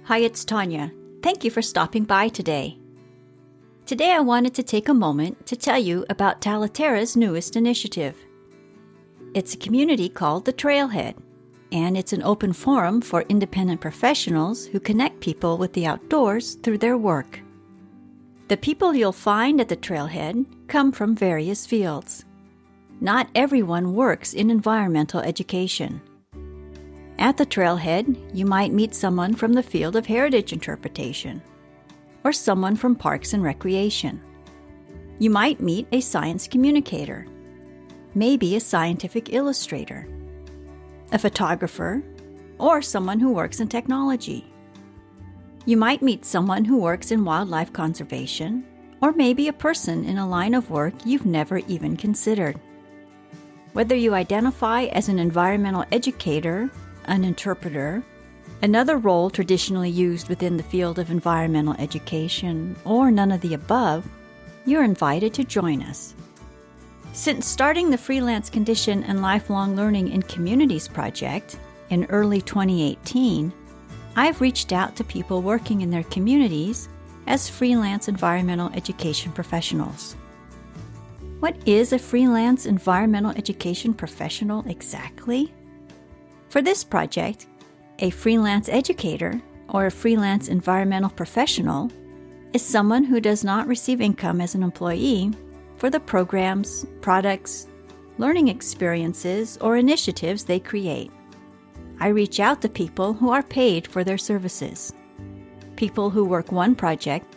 Hi, it's Tania. Thank you for stopping by today. Today I wanted to take a moment to tell you about Talaterra's newest initiative. It's a community called the Trailhead, and it's an open forum for independent professionals who connect people with the outdoors through their work. The people you'll find at the Trailhead come from various fields. Not everyone works in environmental education. At the Trailhead, you might meet someone from the field of heritage interpretation, or someone from parks and recreation. You might meet a science communicator, maybe a scientific illustrator, a photographer, or someone who works in technology. You might meet someone who works in wildlife conservation, or maybe a person in a line of work you've never even considered. Whether you identify as an environmental educator, an interpreter, another role traditionally used within the field of environmental education, or none of the above, you're invited to join us. Since starting the Freelance Condition and Lifelong Learning in Communities project in early 2018, I've reached out to people working in their communities as freelance environmental education professionals. What is a freelance environmental education professional exactly? For this project, a freelance educator or a freelance environmental professional is someone who does not receive income as an employee for the programs, products, learning experiences, or initiatives they create. I reach out to people who are paid for their services, people who work one project,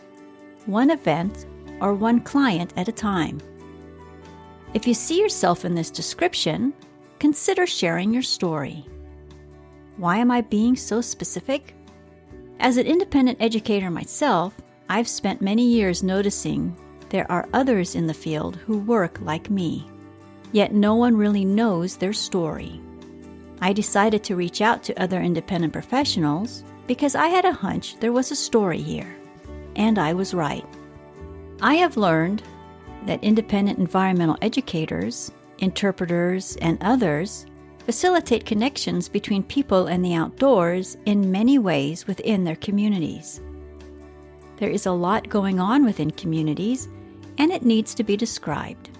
one event, or one client at a time. If you see yourself in this description, consider sharing your story. Why am I being so specific? As an independent educator myself, I've spent many years noticing there are others in the field who work like me, yet no one really knows their story. I decided to reach out to other independent professionals because I had a hunch there was a story here, and I was right. I have learned that independent environmental educators, interpreters, and others facilitate connections between people and the outdoors in many ways within their communities. There is a lot going on within communities, and it needs to be described.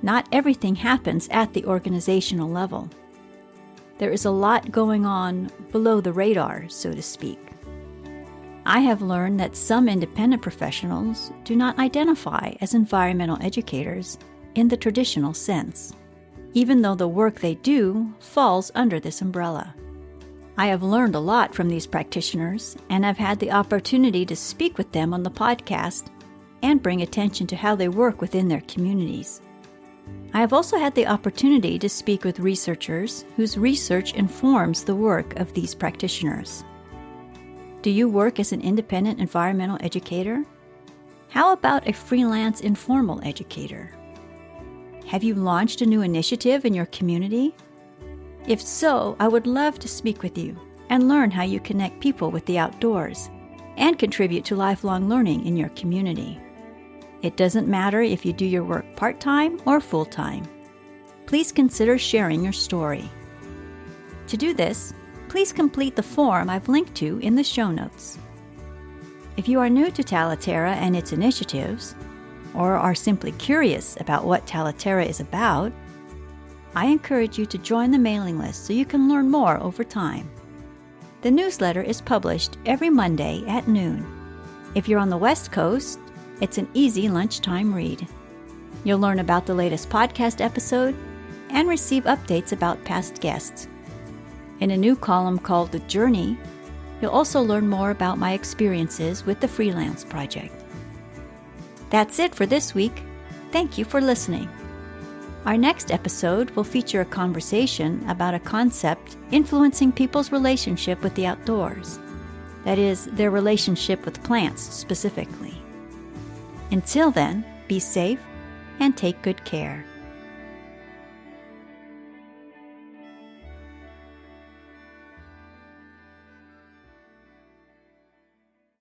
Not everything happens at the organizational level. There is a lot going on below the radar, so to speak. I have learned that some independent professionals do not identify as environmental educators in the traditional sense, even though the work they do falls under this umbrella. I have learned a lot from these practitioners, and I've had the opportunity to speak with them on the podcast and bring attention to how they work within their communities. I have also had the opportunity to speak with researchers whose research informs the work of these practitioners. Do you work as an independent environmental educator? How about a freelance informal educator? Have you launched a new initiative in your community? If so, I would love to speak with you and learn how you connect people with the outdoors and contribute to lifelong learning in your community. It doesn't matter if you do your work part-time or full-time. Please consider sharing your story. To do this, please complete the form I've linked to in the show notes. If you are new to Talaterra and its initiatives, or are simply curious about what Talaterra is about, I encourage you to join the mailing list so you can learn more over time. The newsletter is published every Monday at noon. If you're on the West Coast, it's an easy lunchtime read. You'll learn about the latest podcast episode and receive updates about past guests. In a new column called The Journey, you'll also learn more about my experiences with the Freelance project. That's it for this week. Thank you for listening. Our next episode will feature a conversation about a concept influencing people's relationship with the outdoors. That is, their relationship with plants specifically. Until then, be safe and take good care.